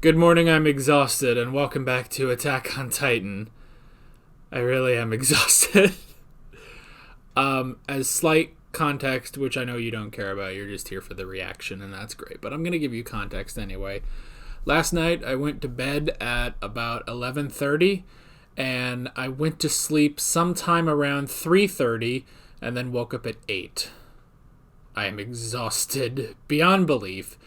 Good morning, I'm exhausted, and welcome back to Attack on Titan. I really am exhausted. As slight context, which I know you don't care about, you're just here for the reaction, and that's great, but I'm going to give you context anyway. Last night, I went to bed at about 11:30, and I went to sleep sometime around 3:30, and then woke up at 8. I am exhausted beyond belief.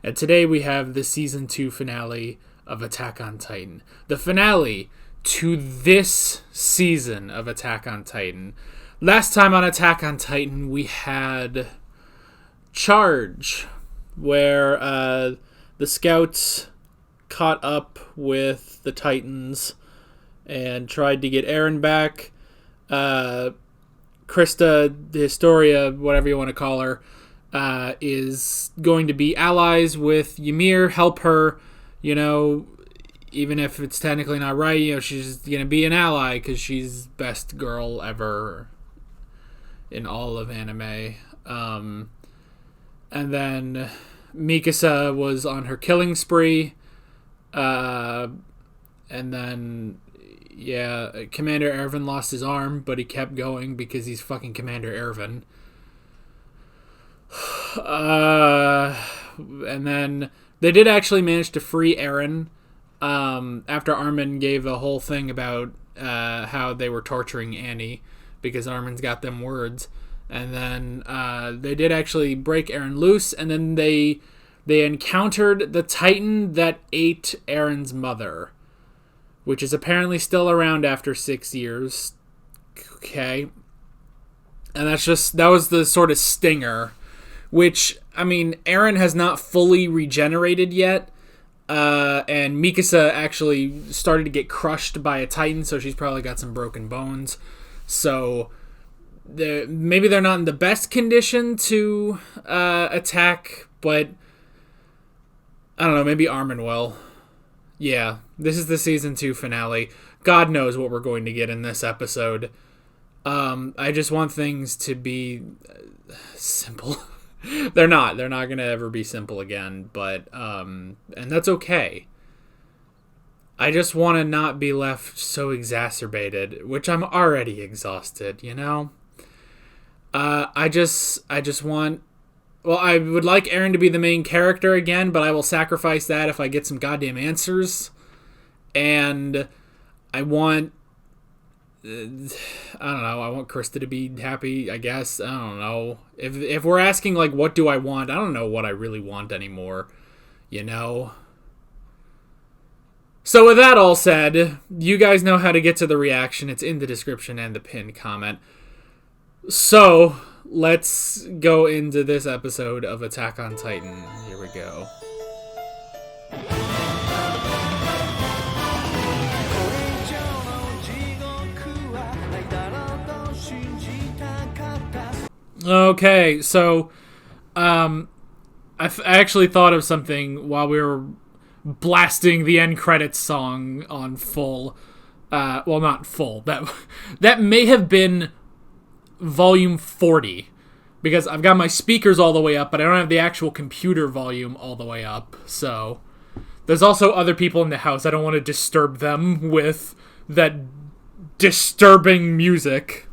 And today we have the Season 2 finale of Attack on Titan. The finale to this season of Attack on Titan. Last time on Attack on Titan, we had Charge, where the scouts caught up with the Titans and tried to get Eren back. Krista, the Historia, whatever you want to call her, is going to be allies with Ymir, help her, even if it's technically not right, she's going to be an ally because she's best girl ever in all of anime. And then Mikasa was on her killing spree. And then, Commander Erwin lost his arm, but he kept going because he's fucking Commander Erwin. And then they did actually manage to free Eren after Armin gave a whole thing about how they were torturing Annie because Armin's got them words. And then they did actually break Eren loose, and then they encountered the Titan that ate Eren's mother, which is apparently still around after 6 years. Okay. And that was the sort of stinger. Which, Eren has not fully regenerated yet, and Mikasa actually started to get crushed by a Titan, so she's probably got some broken bones. So, maybe they're not in the best condition to attack, but I don't know, maybe Armin will. Yeah, this is the Season 2 finale. God knows what we're going to get in this episode. I just want things to be simple. They're not going to ever be simple again, but, and that's okay. I just want to not be left so exacerbated, which I'm already exhausted, I just want, I would like Eren to be the main character again, but I will sacrifice that if I get some goddamn answers, and I want, I don't know, I want Krista to be happy, I guess. I don't know. If we're asking, what do I want? I don't know what I really want anymore, So with that all said, you guys know how to get to the reaction. It's in the description and the pinned comment. So, let's go into this episode of Attack on Titan. Here we go. Okay, so I actually thought of something while we were blasting the end credits song on full. Well, not full. That may have been volume 40, because I've got my speakers all the way up, but I don't have the actual computer volume all the way up. So there's also other people in the house. I don't want to disturb them with that disturbing music.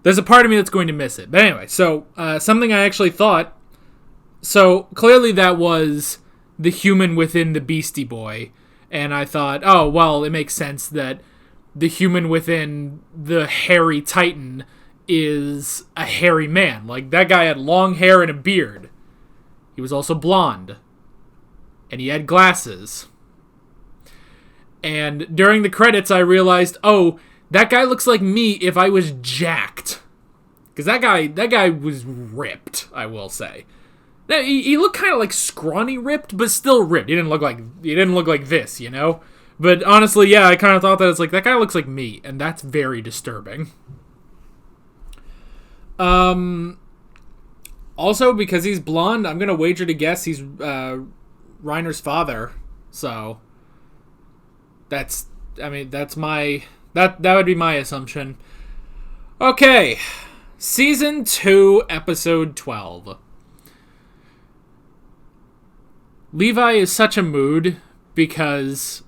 There's a part of me that's going to miss it. But anyway, so something I actually thought. So clearly that was the human within the Beastie Boy. And I thought, oh, well, it makes sense that the human within the hairy Titan is a hairy man. That guy had long hair and a beard. He was also blonde. And he had glasses. And during the credits, I realized, oh, that guy looks like me if I was jacked. Because that guy was ripped, I will say. Now, he looked kind of scrawny ripped, but still ripped. He didn't look like this, But honestly, yeah, I kind of thought that it's that guy looks like me, and that's very disturbing. Also, because he's blonde, I'm gonna wager to guess he's Reiner's father. So that would be my assumption. Okay, Season 2, Episode 12. Levi is such a mood because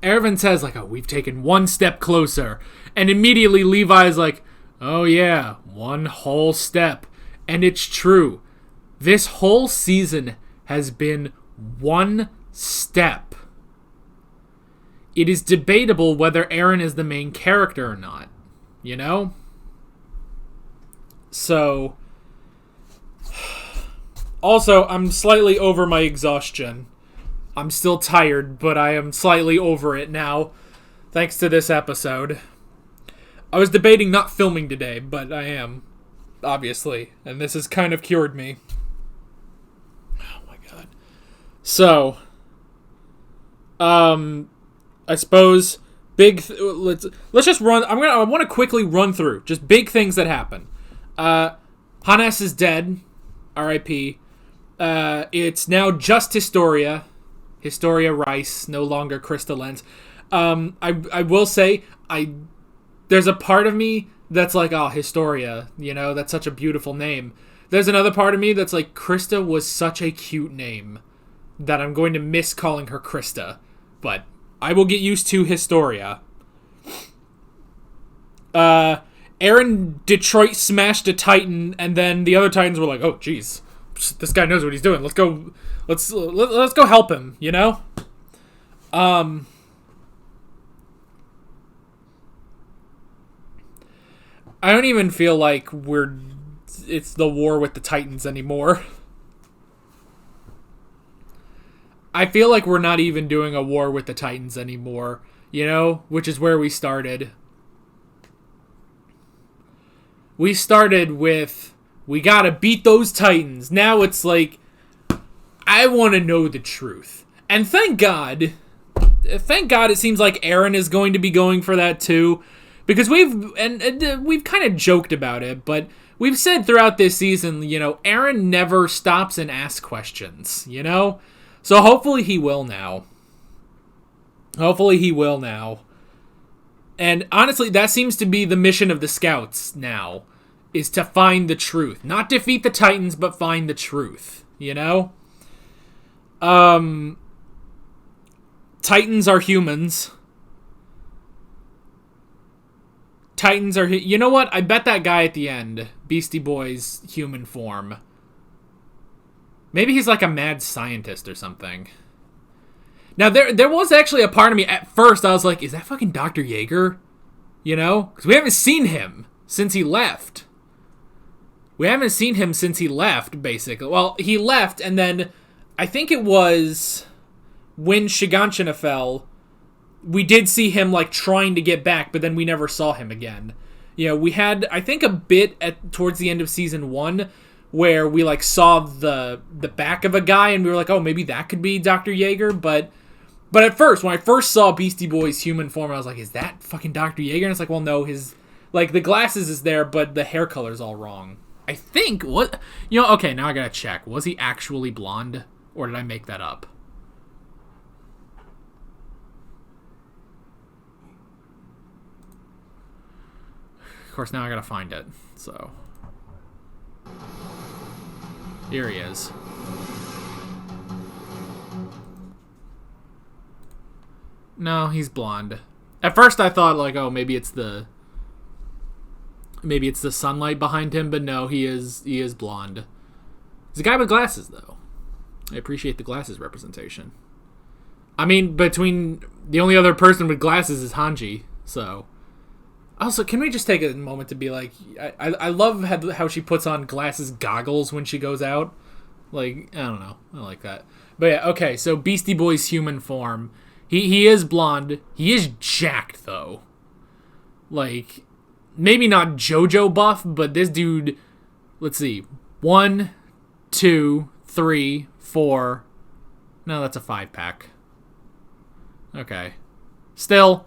Erwin says, like, oh, we've taken one step closer. And immediately Levi is like, oh yeah, one whole step. And it's true. This whole season has been one step. It is debatable whether Eren is the main character or not. You know? So... Also, I'm slightly over my exhaustion. I'm still tired, but I am slightly over it now, thanks to this episode. I was debating not filming today, but I am, obviously, and this has kind of cured me. Oh my god. So, I suppose let's just run. I want to quickly run through just big things that happen. Hannes is dead, R.I.P. It's now just Historia Rice, no longer Krista Lenz. I will say, there's a part of me that's like, oh, Historia, you know, that's such a beautiful name. There's another part of me that's like, Krista was such a cute name that I'm going to miss calling her Krista. But I will get used to Historia. Eren Detroit smashed a Titan, and then the other Titans were like, oh, jeez, this guy knows what he's doing. Let's go help him, you know? I don't even feel like it's the war with the Titans anymore. I feel like we're not even doing a war with the Titans anymore, you know? Which is where we started. We started with, we gotta beat those Titans. Now it's like, I want to know the truth. And thank God it seems like Eren is going to be going for that too. Because we've kind of joked about it, but we've said throughout this season, you know, Eren never stops and asks questions, you know? So hopefully he will now. And honestly, that seems to be the mission of the scouts now, is to find the truth. Not defeat the Titans, but find the truth, you know? Titans are humans. You know what? I bet that guy at the end, Beastie Boy's human form, maybe he's like a mad scientist or something. Now, there was actually a part of me, at first, I was like, is that fucking Dr. Jaeger? You know? Because we haven't seen him since he left. Basically. Well, he left, and then I think it was when Shiganshina fell, we did see him, like, trying to get back, but then we never saw him again. You know, we had, I think, a bit towards the end of Season 1 where we, like, saw the back of a guy, and we were like, oh, maybe that could be Dr. Jaeger, but at first, when I first saw Beastie Boy's human form, I was like, is that fucking Dr. Jaeger? And it's like, well, no, his, like, the glasses is there, but the hair color's all wrong. I think, okay, now I gotta check. Was he actually blonde, or did I make that up? Of course, now I gotta find it, so. Here he is. No, he's blonde. At first I thought, like, oh, maybe it's the sunlight behind him, but no, he is blonde. He's a guy with glasses, though. I appreciate the glasses representation. I mean, between the only other person with glasses is Hanji, so. Also, can we just take a moment to be like, I love how she puts on glasses goggles when she goes out. Like, I don't know. I like that. But yeah, okay, so Beastie Boy's human form. He is blonde. He is jacked, though. Like, maybe not JoJo buff, but this dude, let's see. 1, 2, 3, 4. No, that's a 5-pack. Okay. Still,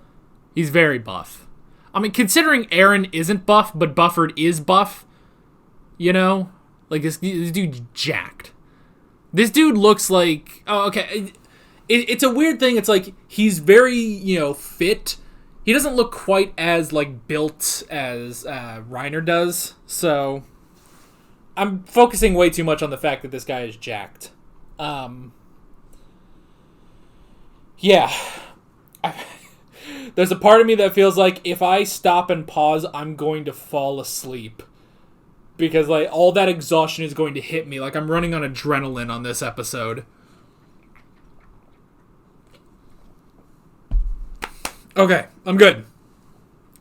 he's very buff. I mean, considering Eren isn't buff, but Bufford is buff, you know? Like, this dude's jacked. This dude looks like... Oh, okay. It's a weird thing. It's like, he's very, you know, fit. He doesn't look quite as, like, built as Reiner does. So, I'm focusing way too much on the fact that this guy is jacked. Yeah. There's a part of me that feels like if I stop and pause, I'm going to fall asleep. Because, like, all that exhaustion is going to hit me. Like, I'm running on adrenaline on this episode. Okay, I'm good.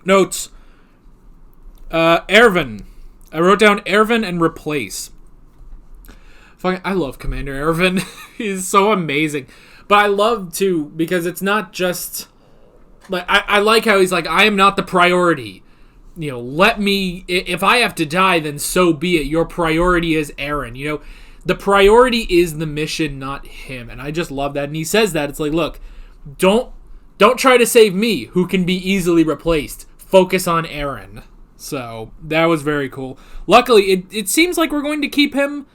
Notes. Ervin. I wrote down Ervin and replace. Fucking, I love Commander Ervin. He's so amazing. But I love, too, because it's not just... Like, I like how he's like, I am not the priority. You know, let me... If I have to die, then so be it. Your priority is Eren. You know, the priority is the mission, not him. And I just love that. And he says that. It's like, look, don't try to save me, who can be easily replaced. Focus on Eren. So, that was very cool. Luckily, it seems like we're going to keep him...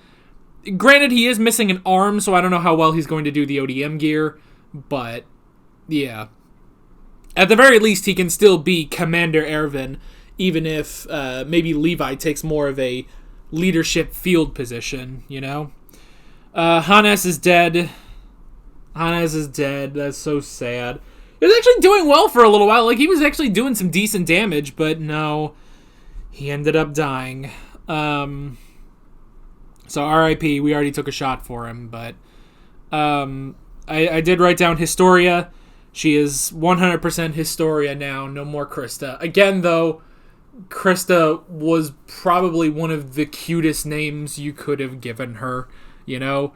Granted, he is missing an arm, so I don't know how well he's going to do the ODM gear. But, yeah. At the very least, he can still be Commander Ervin, even if maybe Levi takes more of a leadership field position, you know? Hannes is dead. Hannes is dead. That's so sad. He was actually doing well for a little while. Like, he was actually doing some decent damage, but no. He ended up dying. So R.I.P. We already took a shot for him, but I did write down Historia. She is 100% Historia now. No more Krista. Again, though, Krista was probably one of the cutest names you could have given her, you know?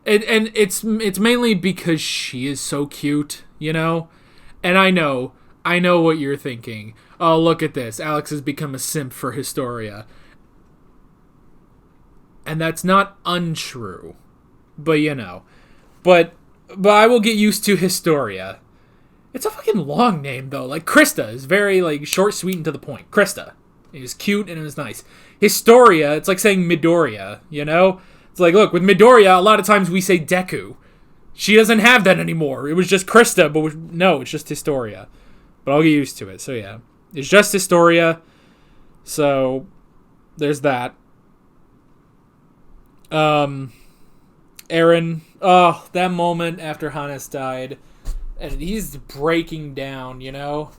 And it's mainly because she is so cute, you know? And I know what you're thinking. Oh, look at this. Alex has become a simp for Historia. And that's not untrue. But, you know. But I will get used to Historia. It's a fucking long name, though. Like, Krista is very, like, short, sweet, and to the point. Krista. It was cute and it was nice. Historia, it's like saying Midoriya, you know? It's like, look, with Midoriya, a lot of times we say Deku. She doesn't have that anymore. It was just Krista, but no, it's just Historia. But I'll get used to it, so yeah. It's just Historia. So, there's that. Eren. Oh, that moment after Hannes died. And he's breaking down, you know?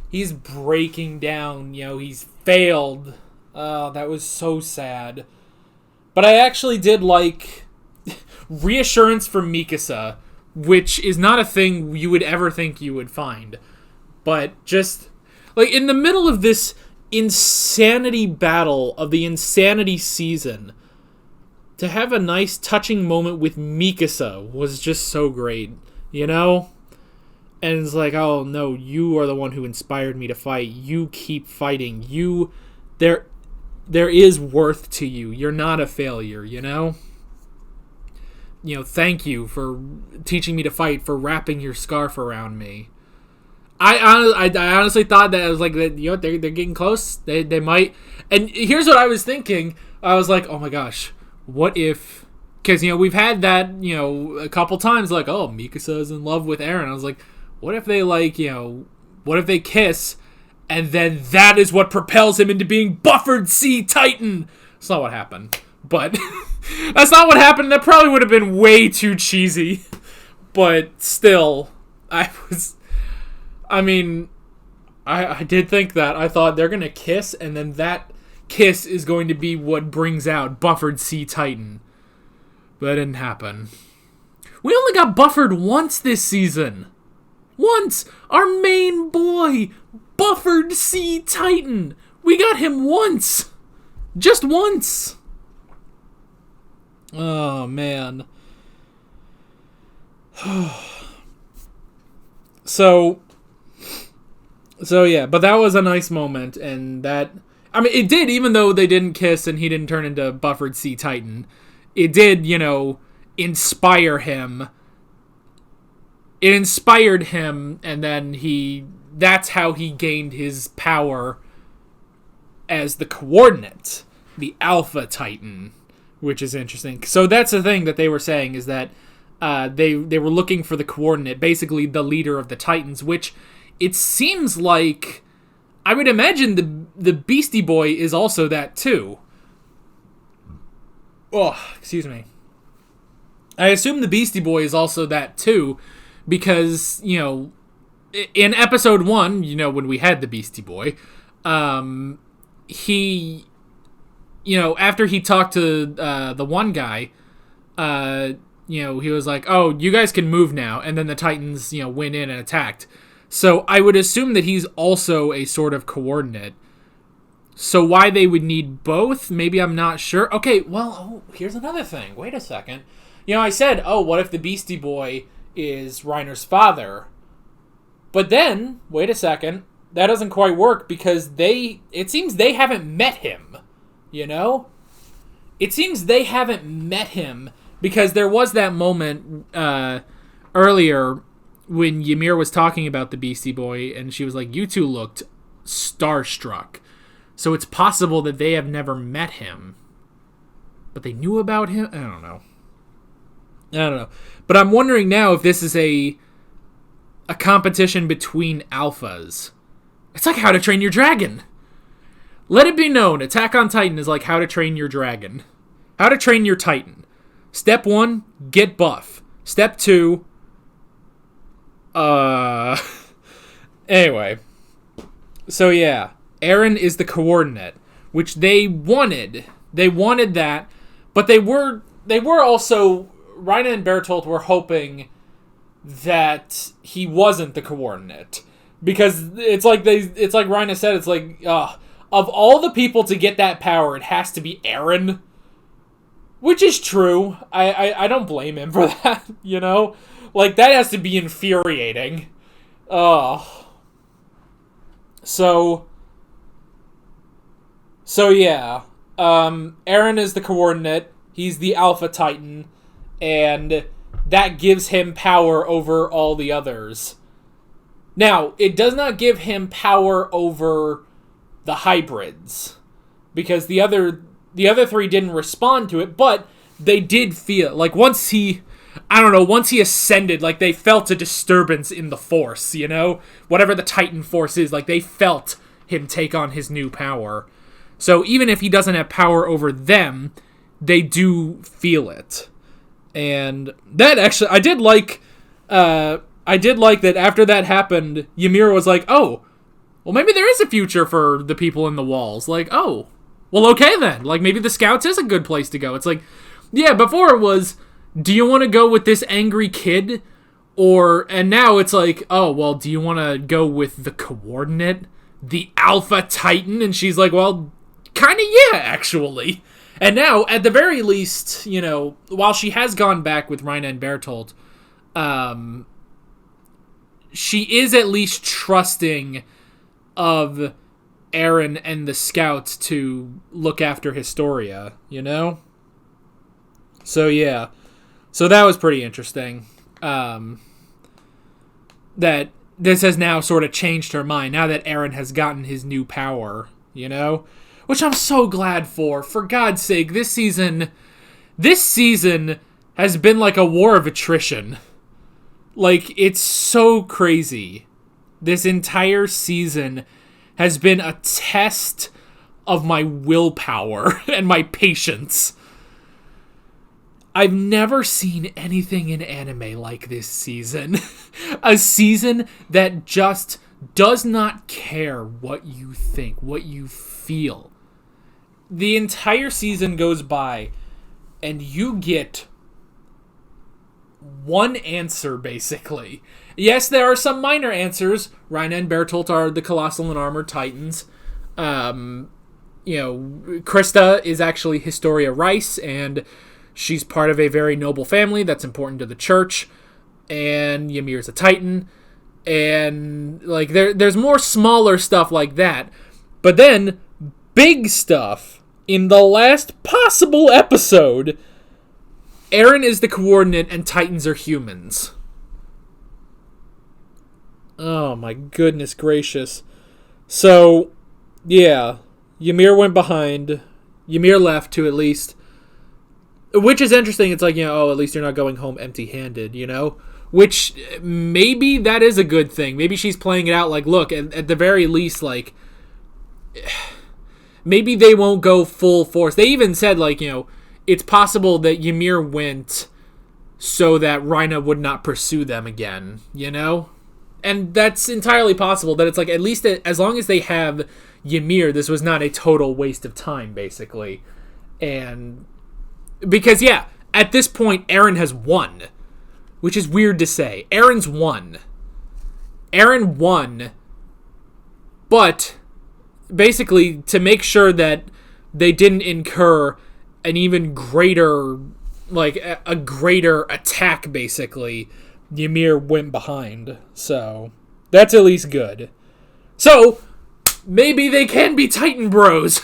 He's breaking down, you know? He's failed. Oh, that was so sad. But I actually did like reassurance from Mikasa, which is not a thing you would ever think you would find. But just, like, in the middle of this insanity battle of the insanity season, to have a nice touching moment with Mikasa was just so great, you know? And it's like, oh no, you are the one who inspired me to fight. You keep fighting. There is worth to you. You're not a failure, you know? You know, thank you for teaching me to fight, for wrapping your scarf around me. I honestly thought that I was like, you know, they're getting close. They might. And here's what I was thinking. I was like, oh my gosh, what if? Because, you know, we've had that, you know, a couple times. Like, oh, Mikasa's in love with Eren. I was like, what if they, like, you know, what if they kiss, and then that is what propels him into being Buffered Sea Titan? That's not what happened. But that's not what happened. That probably would have been way too cheesy. But still, I did think that. I thought they're going to kiss, and then that kiss is going to be what brings out Buffered Sea Titan. But that didn't happen. We only got buffered once this season. Once! Our main boy! Buffered Sea Titan! We got him once! Just once! Oh, man. So yeah, but that was a nice moment, and that... I mean, it did, even though they didn't kiss and he didn't turn into Buffered Sea Titan. It did, you know, inspire him. It inspired him, and then that's how he gained his power as the coordinate, the Alpha Titan, which is interesting. So that's the thing that they were saying, is that they were looking for the coordinate, basically the leader of the Titans, which it seems like, I would imagine the Beastie Boy is also that too. Oh, excuse me. I assume the Beastie Boy is also that too, because, in episode 1, when we had the Beastie Boy, he, after he talked to the one guy, he was like, oh, you guys can move now, and then the Titans, went in and attacked. So I would assume that he's also a sort of coordinate. So why they would need both, maybe I'm not sure. Okay, well, here's another thing. Wait a second. I said, what if the Beastie Boy is Reiner's father? But then, wait a second, that doesn't quite work because it seems they haven't met him, It seems they haven't met him because there was that moment earlier when Ymir was talking about the Beastie Boy and she was like, you two looked starstruck. So it's possible that they have never met him. But they knew about him? I don't know. But I'm wondering now if this is a competition between alphas. It's like How to Train Your Dragon. Let it be known, Attack on Titan is like How to Train Your Dragon. How to Train Your Titan. Step 1, get buff. Step 2, anyway. So yeah, Eren is the coordinate, which they wanted. They wanted that, but they were also, Reiner and Bertolt were hoping that he wasn't the coordinate. Because it's like Reiner said, it's like, of all the people to get that power, it has to be Eren. Which is true. I don't blame him for that, Like, that has to be infuriating. So yeah. Eren is the coordinate. He's the Alpha Titan. And that gives him power over all the others. Now, it does not give him power over the hybrids. Because the other 3 didn't respond to it, but they did feel, like, once he ascended, like, they felt a disturbance in the Force, Whatever the Titan Force is, like, they felt him take on his new power. So even if he doesn't have power over them, they do feel it. And that actually, I did like that after that happened, Ymir was like, oh, well, maybe there is a future for the people in the walls. Like, oh, well, okay then. Like, maybe the Scouts is a good place to go. It's like, yeah, before it was, do you want to go with this angry kid? And now it's like, oh, well, do you want to go with the coordinate? The Alpha Titan? And she's like, well, kind of yeah, actually. And now, at the very least, while she has gone back with Reiner and Bertolt, she is at least trusting of Eren and the Scouts to look after Historia, So, yeah. So that was pretty interesting. That this has now sort of changed her mind, now that Eren has gotten his new power, Which I'm so glad for. For God's sake, this season has been like a war of attrition. Like, it's so crazy. This entire season has been a test of my willpower and my patience. I've never seen anything in anime like this season. A season that just does not care what you think, what you feel. The entire season goes by, and you get one answer, basically. Yes, there are some minor answers. Reiner and Bertolt are the Colossal and Armored Titans. Krista is actually Historia Rice, and she's part of a very noble family that's important to the church. And Ymir's a Titan. And, like, there's more smaller stuff like that. But then, big stuff. In the last possible episode, Eren is the coordinate and Titans are humans. Oh my goodness gracious. So, yeah. Ymir went behind. Ymir left to at least... Which is interesting. It's like, at least you're not going home empty-handed, Which, maybe that is a good thing. Maybe she's playing it out like, look, at the very least, like... Maybe they won't go full force. They even said, like, it's possible that Ymir went so that Rhina would not pursue them again, you know? And that's entirely possible, that it's like, at least as long as they have Ymir, this was not a total waste of time, basically. And because, yeah, at this point, Eren has won, which is weird to say. Eren won, but basically, to make sure that they didn't incur an even greater, like, a greater attack, basically, Ymir went behind. So, that's at least good. So, maybe they can be Titan Bros.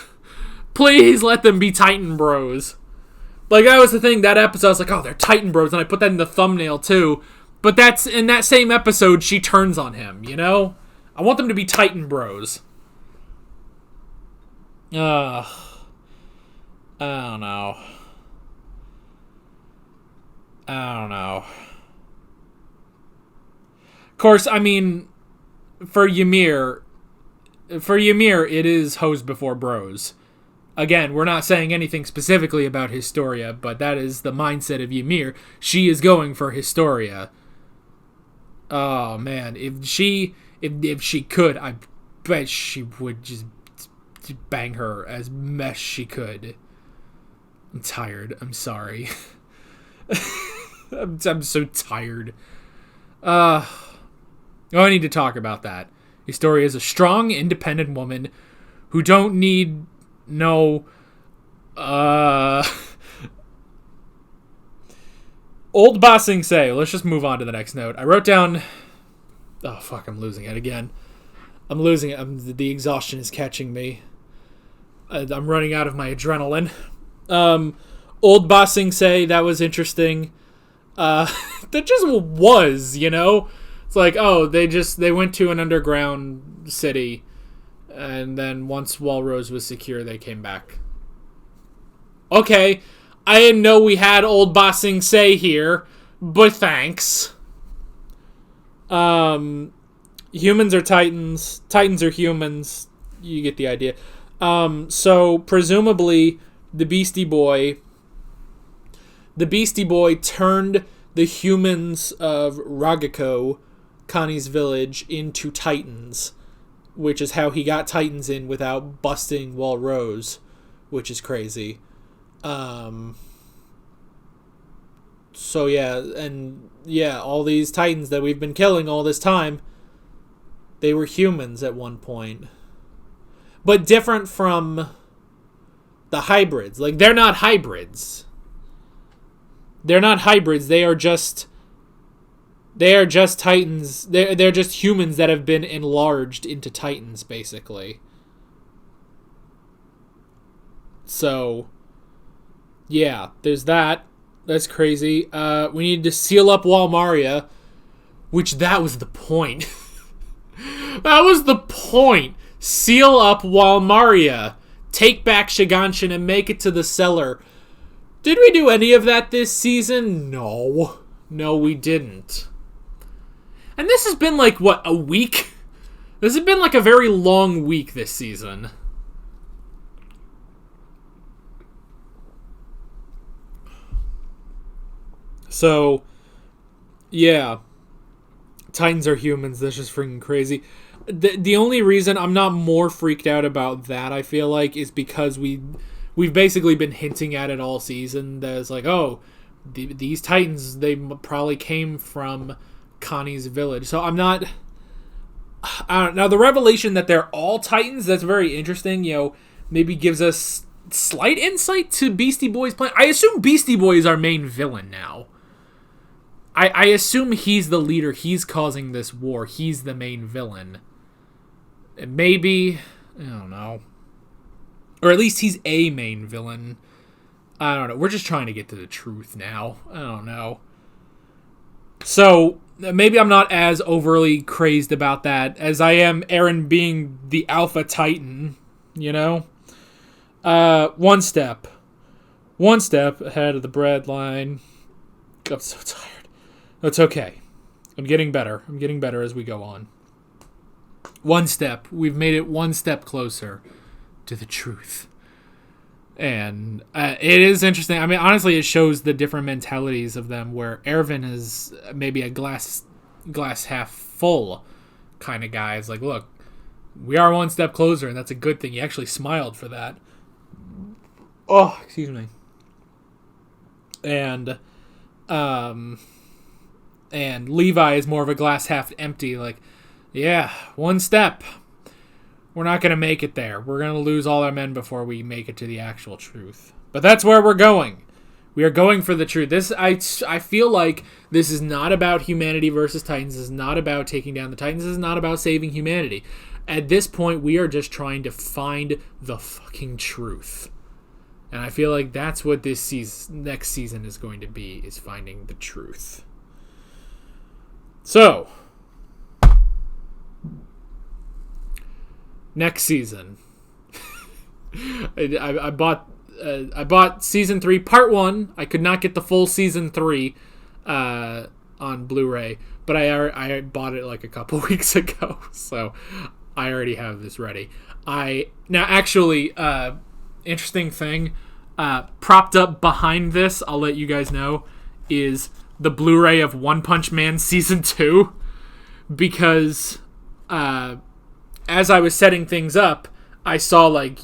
Please let them be Titan Bros. Like, that was the thing, that episode, I was like, oh, they're Titan Bros, and I put that in the thumbnail, too. But that's, in that same episode, she turns on him, you know? I want them to be Titan Bros. I don't know. Of course, I mean, for Ymir, it is hoes before bros. Again, we're not saying anything specifically about Historia, but that is the mindset of Ymir. She is going for Historia. Oh man, if she could, I bet she would just bang her as best she could. I'm tired. I'm sorry. I'm so tired. I need to talk about that. Historia is a strong, independent woman who don't need no old bossing say. Let's just move on to the next note. I wrote down, oh fuck, I'm losing it again. I'm losing it. The exhaustion is catching me. I'm running out of my adrenaline. Old bossing say, that was interesting. That just was, you know? It's like, oh, they went to an underground city, and then once Walrose was secure, they came back. Okay, I didn't know we had old bossing say here, but thanks. Humans are Titans. Titans are humans. You get the idea. So presumably the Beastie Boy turned the humans of Ragako, Connie's village, into Titans, which is how he got Titans in without busting Walrose, which is crazy. So yeah, all these Titans that we've been killing all this time, they were humans at one point. But different from the hybrids. Like, they're not hybrids. They're not hybrids. They are just Titans. They're just humans that have been enlarged into Titans, basically. So, yeah, there's that. That's crazy. We need to seal up Walmaria, which that was the point. That was the point. Seal up Walmaria. Take back Shiganshin and make it to the cellar. Did we do any of that this season? No. No, we didn't. And this has been like, what, a week? This has been like a very long week this season. So, yeah. Titans are humans. That's just freaking crazy. The only reason I'm not more freaked out about that, I feel like, is because we've basically been hinting at it all season. That it's like, oh, these Titans, they probably came from Connie's village. So I don't know. The revelation that they're all Titans, that's very interesting. You know, maybe gives us slight insight to Beastie Boy's plan. I assume Beastie Boy is our main villain now. I assume he's the leader. He's causing this war. He's the main villain. And maybe, I don't know. Or at least he's a main villain. I don't know. We're just trying to get to the truth now. I don't know. So, maybe I'm not as overly crazed about that as I am Eren being the Alpha Titan, you know? One step ahead of the bread line. I'm so tired. That's okay. I'm getting better. I'm getting better as we go on. One step. We've made it one step closer to the truth. And it is interesting. I mean, honestly, it shows the different mentalities of them, where Erwin is maybe a glass half full kind of guy. It's like, look, we are one step closer, and that's a good thing. He actually smiled for that. Oh, excuse me. And Levi is more of a glass half empty. Like, yeah, one step. We're not going to make it there. We're going to lose all our men before we make it to the actual truth. But that's where we're going. We are going for the truth. I feel like this is not about humanity versus Titans. This is not about taking down the Titans. This is not about saving humanity. At this point, we are just trying to find the fucking truth. And I feel like that's what this next season is going to be, is finding the truth. So, next season, I bought season 3 part 1. I could not get the full season 3 on Blu-ray, but I bought it like a couple weeks ago, so I already have this ready. Interesting thing, propped up behind this, I'll let you guys know, is the Blu-ray of One Punch Man season 2, because as I was setting things up, I saw, like,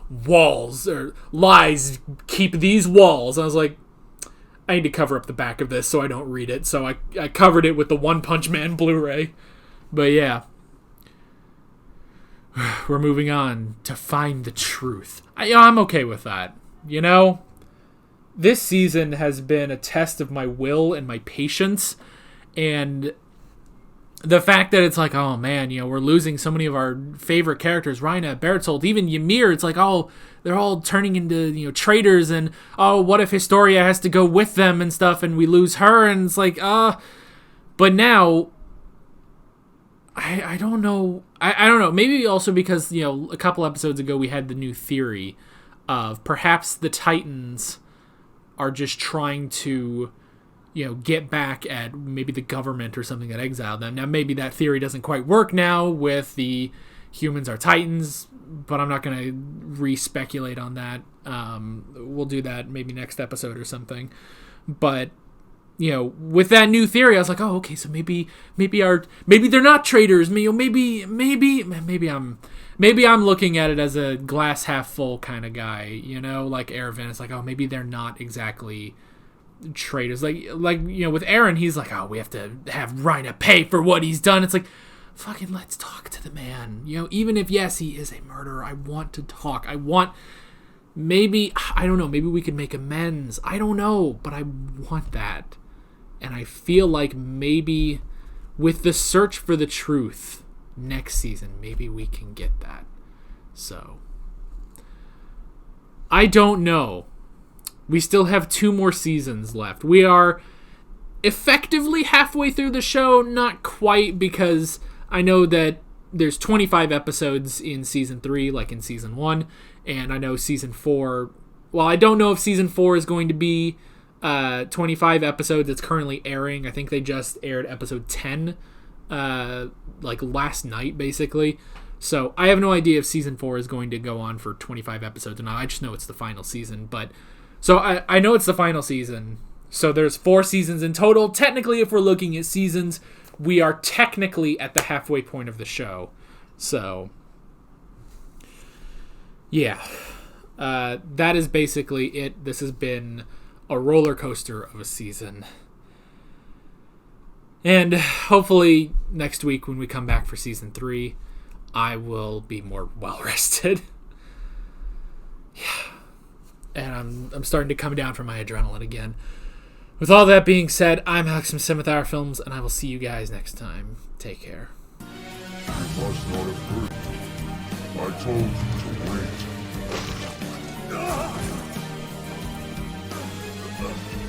walls or lies keep these walls. I was like, I need to cover up the back of this so I don't read it. So I covered it with the One Punch Man Blu-ray. But yeah, we're moving on to find the truth. I'm okay with that. This season has been a test of my will and my patience, and the fact that it's like, oh man, we're losing so many of our favorite characters, Reina, Bertolt, even Ymir. It's like, oh, they're all turning into, traitors, and oh, what if Historia has to go with them and stuff, and we lose her, and it's like, but now, I don't know. I don't know. Maybe also because, a couple episodes ago we had the new theory of perhaps the Titans are just trying to, get back at maybe the government or something that exiled them. Now, maybe that theory doesn't quite work now with the humans are Titans, but I'm not going to re-speculate on that. We'll do that maybe next episode or something. But, with that new theory, I was like, oh, okay, so maybe they're not traitors. Maybe I'm looking at it as a glass half full kind of guy, like Erwin. It's like, oh, maybe they're not exactly traitors. Like with Eren, he's like, oh, we have to have Reina pay for what he's done. It's like, fucking let's talk to the man. Even if, yes, he is a murderer, I want to talk. I don't know, maybe we could make amends. I don't know, but I want that. And I feel like maybe with the search for the truth next season, maybe we can get that. So, I don't know. We still have 2 more seasons left. We are effectively halfway through the show, not quite, because I know that there's 25 episodes in season 3, like in season 1, and I know season 4, well, I don't know if season 4 is going to be 25 episodes. It's currently airing. I think they just aired episode 10 like last night, basically. So I have no idea if season 4 is going to go on for 25 episodes or not. I just know it's the final season. But so I know it's the final season. So there's 4 seasons in total. Technically, if we're looking at seasons, we are technically at the halfway point of the show. So yeah, that is basically it. This has been a roller coaster of a season. And hopefully next week when we come back for season 3, I will be more well-rested. Yeah. And I'm starting to come down from my adrenaline again. With all that being said, I'm Alex from Scimitar Films, and I will see you guys next time. Take care. You must not have heard me. I told you to wait.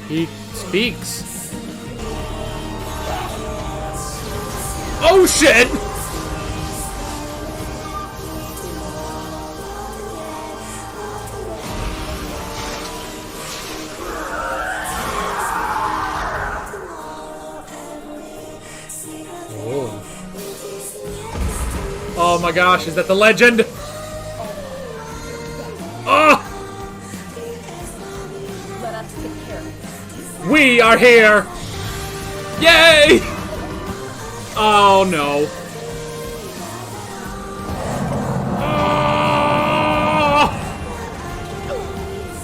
He speaks. Oh shit! Oh my gosh, is that the legend? Oh! We are here! Yay! Oh no.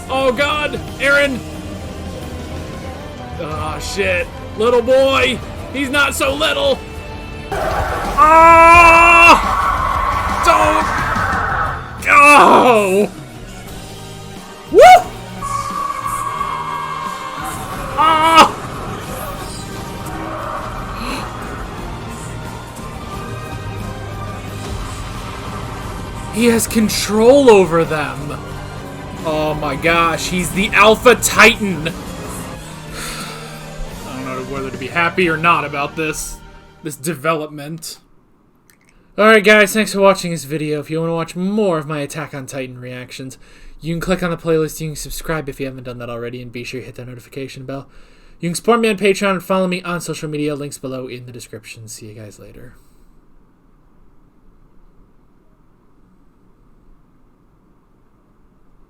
Oh god! Aaron! Oh shit. Little boy! He's not so little! Oh! Don't! Oh! Woo! Oh! He has control over them! Oh my gosh, he's the Alpha Titan! I don't know whether to be happy or not about this development. Alright guys, thanks for watching this video. If you want to watch more of my Attack on Titan reactions, you can click on the playlist, you can subscribe if you haven't done that already, and be sure you hit that notification bell. You can support me on Patreon and follow me on social media, links below in the description. See you guys later.